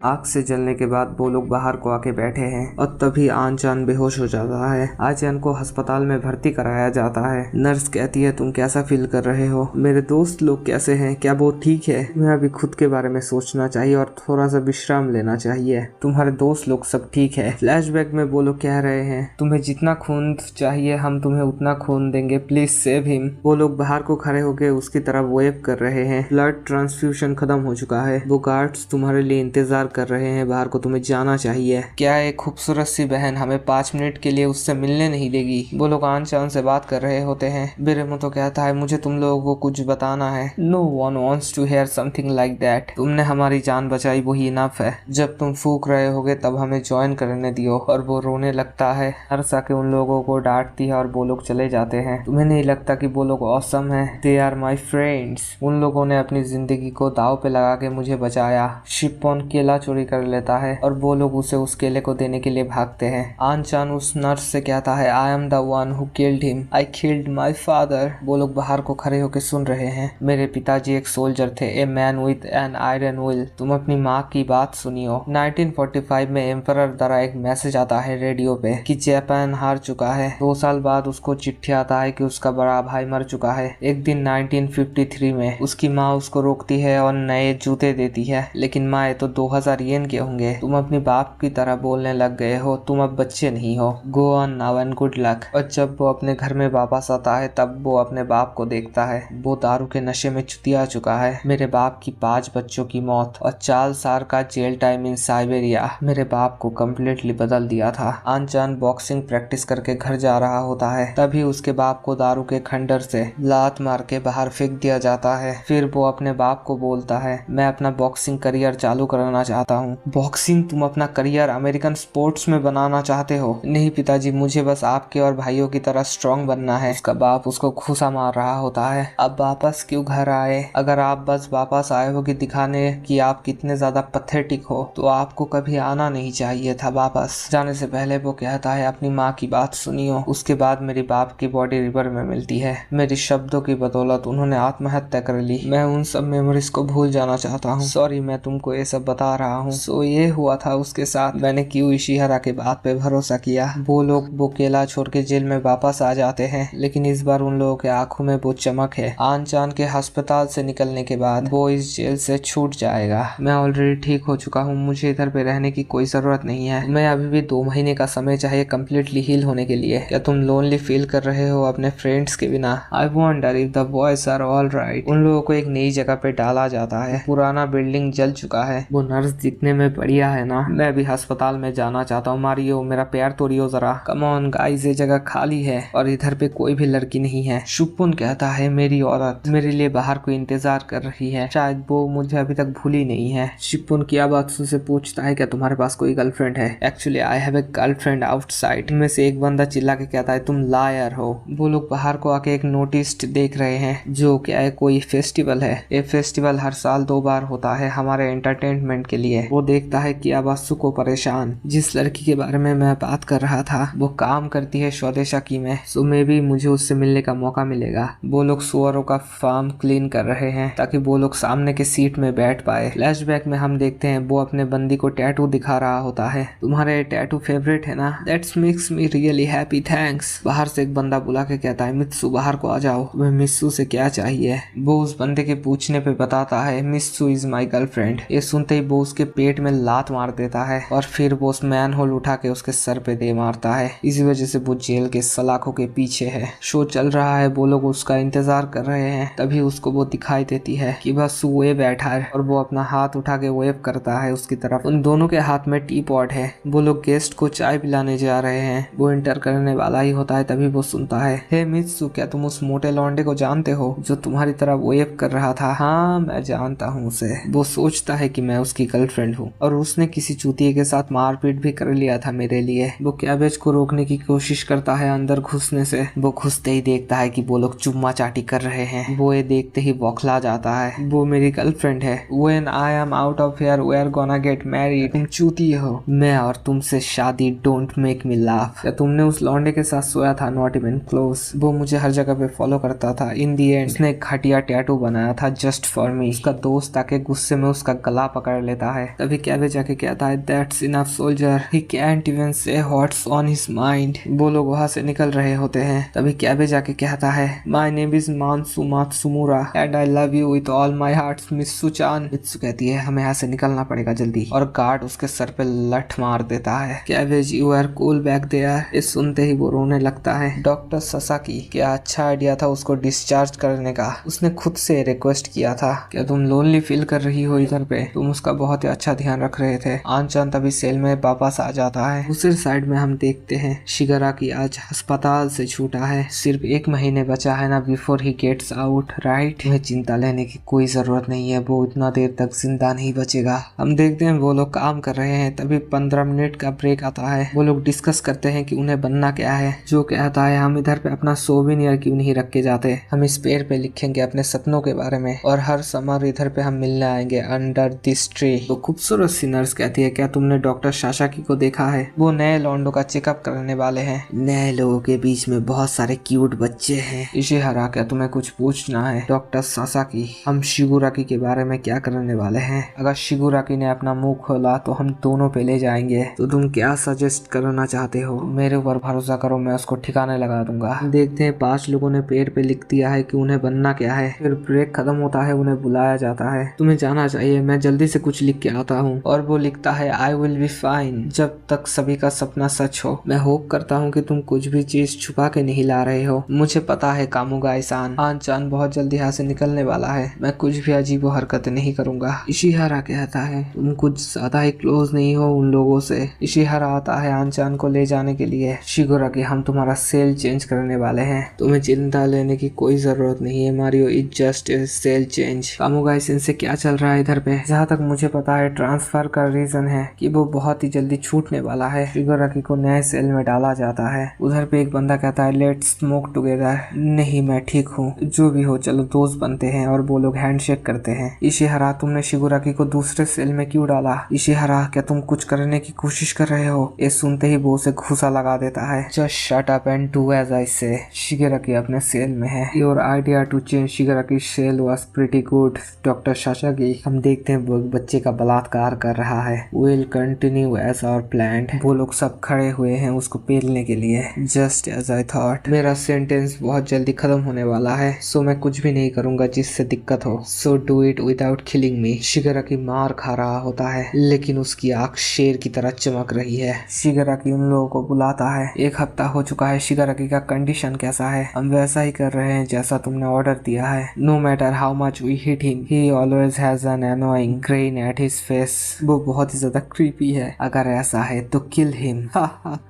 आग से जलने के बाद वो लोग बाहर को आके बैठे हैं और तभी आन-चान बेहोश हो जाता है। आचान को अस्पताल में भर्ती कराया जाता है। नर्स कहती है तुम कैसा फील कर रहे हो? मेरे दोस्त लोग कैसे हैं? क्या वो ठीक है? मैं अभी खुद के बारे में सोचना चाहिए और थोड़ा सा विश्राम लेना चाहिए। तुम्हारे दोस्त लोग सब ठीक है? फ्लैशबैक में वो लोग कह रहे हैं तुम्हें जितना खून चाहिए हम तुम्हें उतना खून देंगे, प्लीज सेव हिम। वो लोग बाहर को खड़े होकर उसकी तरफ वेव कर रहे हैं। ब्लड ट्रांसफ्यूजन खत्म हो चुका है। वो गार्ड्स तुम्हारे लिए इंतजार कर रहे हैं बाहर को, तुम्हें जाना चाहिए। क्या एक खूबसूरत सी बहन हमें 5 मिनट के लिए उससे मिलने नहीं देगी? वो लोग आन चान से बात कर रहे होते हैं। बिरेमो कहता है मुझे तुम लोगों को कुछ बताना है। No one wants to hear something like that. तुमने हमारी जान बचाई वही इनफ है। जब तुम फूक रहे होगे तब हमें ज्वाइन करने दियो। और वो रोने लगता है। नर्स आके उन लोगों को डांटती है और वो लोग चले जाते हैं। तुम्हें नहीं लगता कि वो लोग ऑसम है? They are my friends. उन लोगों ने अपनी जिंदगी को दाव पे लगा के मुझे बचाया। शिप्पन केला चोरी कर लेता है और वो लोग उसे उस केले को देने के लिए भागते हैं। आन चान उस नर्स से कहता है I am the one who killed him, I killed my father. वो लोग बाहर को खड़े होकर सुन रहे हैं। मेरे पिताजी एक सोल्जर थे, a man with an iron will. तुम अपनी माँ की बात सुनियो। 1945 में एम्परर द्वारा एक मैसेज आता है रेडियो पे कि जापान हार चुका है। 2 साल बाद उसको चिट्ठी आता है कि उसका बड़ा भाई मर चुका है। एक दिन 1953 में उसकी माँ उसको रोकती है और नए जूते देती है। लेकिन माँ ये तो 2000 येन के होंगे। तुम अपने बाप की तरह बोलने लग गए हो, तुम अब बच्चे नहीं हो। Go on now and good luck. और जब वो अपने घर में वापस आता है तब वो अपने बाप को देखता है। वो दारू के नशे में चुतिया चुका है। मेरे बाप की 5 बच्चों की मौत और 4 साल का जेल टाइम इन साइबेरिया मेरे बाप को कम्प्लीटली बदल दिया था। अनजान बॉक्सिंग प्रैक्टिस करके घर जा रहा होता है तभी उसके बाप को दारू के खंडर से लात मार के बाहर फेंक दिया जाता है। फिर वो अपने बाप को बोलता है मैं अपना बॉक्सिंग करियर चालू करना चाहता हूँ। बॉक्सिंग? तुम अपना करियर अमेरिकन स्पोर्ट्स में बनाना चाहते हो? नहीं पिताजी, मुझे बस आपके और भाइयों की तरह स्ट्रॉन्ग बनना है। उसका बाप उसको घूसा मार रहा होता है। अब वापस क्यों घर आए? अगर आप बस वापस आए हो कि दिखाने कि आप कितने ज्यादा पैथेटिक हो तो आपको कभी आना नहीं चाहिए था। वापस जाने से पहले वो कहता है अपनी माँ की बात सुनियो। उसके बाद मेरी बाप की बॉडी रिवर में मिलती है। मेरी शब्दों की बदौलत उन्होंने आत्महत्या कर ली। मैं उन सब मेमोरीज को भूल जाना चाहता हूँ। सॉरी मैं तुमको ये सब बता रहा हूँ। सो ये हुआ था उसके साथ। मैंने क्यू इशिहारा के बात पे भरोसा किया। वो लोग वो केला छोड़ के जेल में वापस आ जाते हैं लेकिन इस बार उन लोगों के आंखों में वो चमक है। आन चान के अस्पताल से निकलने के बाद वो इस जेल से छूट जाएगा। मैं ऑलरेडी ठीक हो चुका हूँ, मुझे इधर पे रहने की कोई जरूरत नहीं है। मैं अभी भी 2 महीने का समय चाहिए कम्प्लीटली हील होने के लिए। क्या तुम लोनली फील कर रहे हो अपने फ्रेंड्स के बिना? I wonder if the boys are all right. उन लोगों को एक नई जगह पे डाला जाता है। पुराना बिल्डिंग जल चुका है। वो नर्स दिखने में बढ़िया है ना? मैं भी अस्पताल में जाना चाहता हूँ। मारियो मेरा पैर तोड़ियो जरा। कम ऑन गाइस, ये जगह खाली है और इधर पे कोई भी लड़की नहीं है। शुपुन कहता है मेरी औरत मेरे लिए बाहर को इंतजार कर रही है, शायद वो मुझे अभी तक भूली नहीं है। शिपुन किया बात से पूछता है क्या तुम्हारे पास कोई गर्लफ्रेंड है? Actually I have a girlfriend outside. इनमें से एक बंदा चिल्ला के कहता है तुम लायर हो। वो लोग बाहर को आके एक नोटिस देख रहे हैं जो क्या है कोई फेस्टिवल है। ये फेस्टिवल हर साल 2 बार होता है हमारे एंटरटेनमेंट के लिए। वो देखता है कि आबासु को परेशान। जिस लड़की के बारे में मैं बात कर रहा था वो काम करती है स्वदेशाकी में। सो मे भी मुझे उससे मिलने का मौका मिलेगा। वो लोग सुअरों का फार्म क्लीन कर रहे हैं ताकि वो लोग सामने के सीट में बैठ पाए। फ्लैशबैक में हम देखते हैं वो अपने बंदी को टैटू दिखा रहा होता है। तुम्हारे टैटू फेवरेट है ना? That's makes me really happy, thanks. बाहर से एक बंदा बुला के कहता है मित्सु बाहर को आ जाओ। तुम्हें मित्सु से क्या चाहिए? वो उस बंदे के पूछने पे बताता है मित्सु इज माई गर्लफ्रेंड। ये सुनते ही वो उसके पेट में लात मार देता है और फिर वो उस मैन होल उठा के उसके सर पे दे मारता है। इसी वजह से वो जेल के सलाखों के पीछे है। शो चल रहा है, वो लोग उसका इंतजार कर रहे हैं। तभी उसको वो दिखाई देती है कि बस वो बैठा है और वो अपना हाथ उठा के वेव करता है उसकी तरफ। उन दोनों के हाथ में टी पॉट है। वो लोग गेस्ट को चाय पिलाने जा रहे हैं। वो इंटर करने वाला ही होता है तभी वो सुनता है हे मित्सु, क्या तुम उस मोटे लौंडे को जानते हो जो तुम्हारी तरह वेव कर रहा था? हाँ मैं जानता हूँ उसे। वो सोचता है कि मैं उसकी गर्लफ्रेंड हूँ और उसने किसी चूतिए के साथ मारपीट भी कर लिया था मेरे लिए। वो कैबेज को रोकने की कोशिश करता है अंदर घुसने से। वो घुसते ही देखता है कि वो लोग चुम्मा चाटी कर रहे हैं। वो ये देखते ही बौखला जाता है। वो मेरी गर्लफ्रेंड है। When I am out of here we are gonna get married। तुम चूती हो, मैं और तुमसे शादी, डोंट मेक मी लाफ। क्या तुमने उस लौंडे के साथ सोया था? Not even close. वो मुझे हर जगह पे फॉलो करता था। इन दी एंड उसने एक घटिया टैटू बनाया था जस्ट फॉर मी। उसका दोस्त आके गुस्से में उसका गला पकड़ लेता है। तभी कैबेज आके कहता है that's enough soldier, he can't even से व्हाट्स ऑन हिज माइंड। वो लोग वहाँ से निकल रहे होते हैं। तभी कैबेज आके कहता है my name is Mansu Matsumura and I love you with all my heart Mitsu chan. Mitsu कहती है हमें यहाँ से निकलना पड़ेगा जल्दी, और गार्ड उसके सर पे लठ मार देता है। Cabbage you are cool back there. इस सुनते ही वो रोने लगता है। डॉक्टर ससाकी, क्या अच्छा आइडिया था उसको डिस्चार्ज करने का। उसने खुद से रिक्वेस्ट किया था। क्या तुम लोनली फील कर रही हो इधर पे? तुम उसका बहुत ही अच्छा ध्यान रख रहे थे। आन-चान तभी सेल में वापस आ जाता है। दूसरी साइड में हम देखते हैं शिगाराकी आज अस्पताल से छूटा है। सिर्फ 1 महीने बचा है ना before he gets out, right? तुम्हें चिंता लेने की कोई जरूरत नहीं है, वो इतना देर तक जिंदा नहीं बचेगा। हम देखते हैं वो लोग काम कर रहे हैं। तभी 15 मिनट का ब्रेक आता है। वो लोग डिस्कस करते हैं कि उन्हें बनना क्या है। जो कहता है हम इधर पे अपना सोवेनियर क्यों नहीं रख के जाते, हम इस पेड़ पे लिखेंगे अपने सपनों के बारे में, और हर समर इधर पे हम मिलने आएंगे अंडर दिस ट्री। तो खूबसूरत सी नर्स कहती है क्या तुमने डॉक्टर सासाकी को देखा है? वो नए लॉन्डो का चेकअप करने वाले हैं। नए लोगों के बीच में बहुत सारे क्यूट बच्चे हैं। इशिहारा, क्या तुम्हें कुछ पूछना है? डॉक्टर सासाकी, हम शिगुराकी के बारे में क्या करने वाले हैं? अगर शिगुराकी ने अपना मुंह खोला तो हम दोनों पे ले जाएंगे। तो तुम क्या सजेस्ट करना चाहते हो? मेरे ऊपर भरोसा करो, मैं उसको ठिकाने लगा दूंगा। देखते हैं 5 लोगों ने पेड़ पे लिख दिया है कि उन्हें बनना क्या है। फिर ब्रेक खत्म होता है, उन्हें बुलाया जाता है। तुम्हें जाना चाहिए, मैं जल्दी से कुछ लिख के आता हूँ। और वो लिखता है आई विल बी फाइन जब तक सभी का सपना सच हो। मैं होप करता हूँ कि तुम कुछ भी चीज छुपा के नहीं ला रहे हो। मुझे पता है कामुगा-san, आन-चान बहुत जल्दी यहाँ से निकलने वाला है। मैं कुछ भी अजीब हरकत नहीं करूंगा। इशिहारा कहता है तुम कुछ ज्यादा ही क्लोज नहीं हो उन लोगों से। इशिहारा आता है आन-चान को ले जाने के लिए। शिगुराकी, हम तुम्हारा सेल चेंज करने वाले हैं, तुम्हें चिंता लेने की कोई जरूरत नहीं है। Mario is just a cell change. कामुगा-san से क्या चल रहा है इधर पे? जहाँ तक मुझे पता है ट्रांसफर का रीजन है कि वो बहुत ही जल्दी छूटने वाला है। शिगुराकी को नए सेल में डाला जाता है। उधर पे एक बंदा कहता है लेट्स स्मोक टुगेदर। नहीं, मैं ठीक हूँ, जो भी हो चलो दोस्त बनते हैं। और वो लोग हैंडशेक करते हैं। इशिहारा, तुमने शिगुराकी को दूसरे सेल में क्यों डाला? इशिहारा, क्या तुम कुछ करने की कोशिश कर रहे हो? ये सुनते ही वो उसे घूसा लगा देता है। Just shut up and do as I say. Shigaraki अपने सेल में है। Your idea to change Shigaraki cell was pretty good doctor Sasaki. हम देखते हैं वो बच्चे का बलात्कार कर रहा है। Will continue as our planned. वो लोग सब खड़े हुए हैं उसको पेलने के लिए। Just as I thought. मेरा सेंटेंस बहुत जल्दी खत्म होने वाला है, सो मैं कुछ भी नहीं करूंगा जिससे दिक्कत हो। So do it without killing me. Shigaraki मार खा रहा होता है, लेकिन उसकी आंख शेर की तरह चमक रही है। शिगुराकी उन लोगों को बुलाता है। 1 हफ्ता हो चुका है, शिगुराकी का कंडीशन कैसा है? हम वैसा ही कर रहे हैं जैसा तुमने ऑर्डर दिया है। No matter how much we hit him, he always has an annoying grin at his face. वो बहुत ही ज्यादा क्रीपी है। अगर ऐसा है तो किल हिम।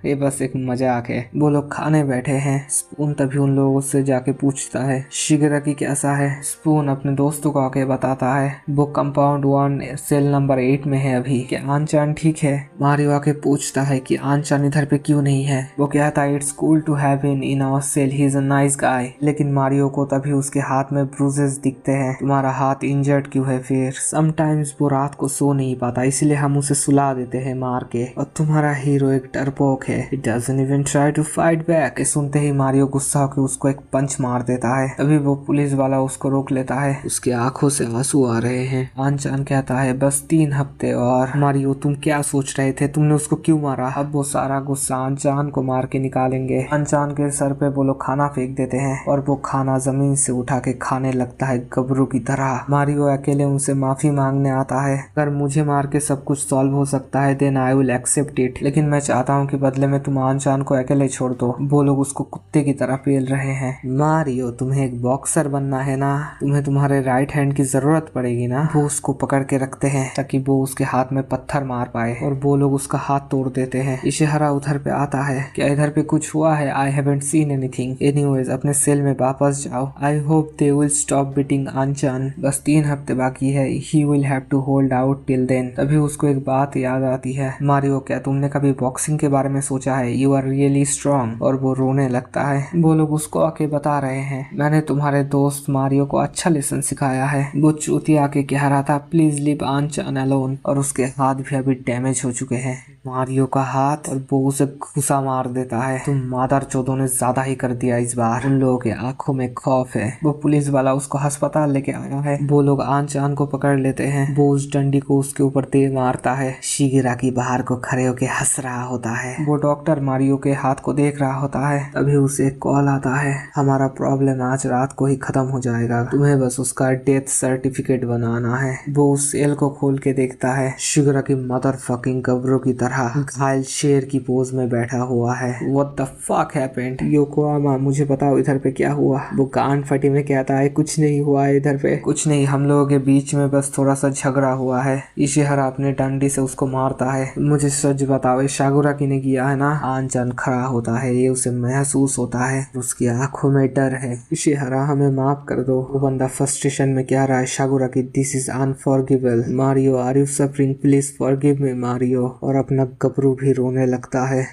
ये बस एक मजाक है। वो लोग खाने बैठे हैं। स्पून तभी उन लोगों से जाके पूछता है शिगुराकी कैसा है? स्पून अपने दोस्तों को आके बताता है वो कंपाउंड 1 सेल नंबर 8 में है अभी। क्या आन-चान ठीक है? मारियो आके पूछता है कि आन-चान इधर पे क्यों नहीं है? वो कहता है it's cool to have him in our cell, he is a nice guy. लेकिन मारियो को तभी उसके हाथ में ब्रूजेस दिखते हैं। तुम्हारा हाथ इंजर्ड क्यों है? फिर समटाइम्स वो रात को सो नहीं पाता, इसलिए हम उसे सुला देते हैं मार के। और तुम्हारा हीरो एक डरपोक है, it doesn't even try to fight back. सुनते ही मारियो गुस्सा होकर उसको एक पंच मार देता है। तभी वो पुलिस वाला उसको रोक लेता है। उसकी आंखों से आंसू आ रहे हैं। आन-चान कहता है बस 3 हफ्ते और। मारियो, तुम क्या सोच रहे थे? तुमने उसको क्यों मारा? अब वो सारा गुस्सा आन-चान को मार के निकालेंगे। आन-चान के सर पे वो लोग खाना फेंक देते हैं और वो खाना जमीन से उठा के खाने लगता है गबरू की तरह। मारियो अकेले उनसे माफी मांगने आता है। अगर मुझे मार के सब कुछ सॉल्व हो सकता है then I will accept it, लेकिन मैं चाहता हूँ कि बदले में तुम आन-चान को अकेले छोड़ दो। वो लोग उसको कुत्ते की तरह पेल रहे हैं। मारियो, तुम्हें एक बॉक्सर बनना है ना? तुम्हें तुम्हारे राइट हैंड की जरूरत पड़ेगी ना? वो उसको पकड़ के रखते हैं ताकि वो उसके हाथ में पत्थर मार पाए, और वो लोग उसका हाथ तोड़ देते हैं। इशिहारा उधर पे आता है। क्या इधर पे कुछ हुआ है? I haven't seen anything. Anyways, अपने सेल में वापस जाओ। I hope they will stop beating Aan chan. बस 3 हफ्ते बाकी है। He will have to hold out till then. तभी उसको एक बात याद आती है। मारियो, क्या तुमने कभी बॉक्सिंग के बारे में सोचा है? You are really strong. और वो रोने लगता है। वो लोग उसको आके बता रहे हैं मैंने तुम्हारे दोस्त मारियो को अच्छा लेसन सिखाया है। वो चूतिया आके कह रहा था प्लीज लीव आन-चान अलोन, और उसके हाथ भी अभी डैमेज हो चुके हैं। मारियो का हाथ और वो उसे घुसा मार देता है। तुम मादर चौधों ने ज्यादा ही कर दिया इस बार। उन लोगों के आंखों में खौफ है। वो पुलिस वाला उसको अस्पताल लेके आया है। वो लोग आन चान को पकड़ लेते हैं। वो उस डंडी को उसके ऊपर दे मारता है। शिगिराकी बाहर को खड़े होके हंस रहा होता है। वो डॉक्टर मारियो के हाथ को देख रहा होता है। तभी उसे एक कॉल आता है, हमारा प्रॉब्लम आज रात को ही खत्म हो जाएगा, तुम्हें बस उसका डेथ सर्टिफिकेट बनाना है। वो उस सेल को खोल के देखता है। शिगिराकी मदर फकिंग गबरू की तरह घायल शेर की पोज में बैठा हुआ है। What the fuck happened? Yokohama, मुझे बताओ इधर पे क्या हुआ। वो कान फटी में कहता है, कुछ नहीं हुआ है इधर पे, कुछ नहीं, हम लोगों के बीच में बस थोड़ा सा झगड़ा हुआ है। इशिहारा अपने डंडी से उसको मारता है। मुझे सच बताओ, ये साकुराकी ने किया है ना? आनचान खड़ा होता है। ये उसे महसूस होता है, उसकी आंखों में डर है। इशिहारा, हमें माफ कर दो। वो बंदा फ्रस्ट्रेशन में कह रहा है, Sakuraki this is unforgivable. Mario, are you suffering? Please forgive me Mario. और अपना गबरू भी रोने लगता है।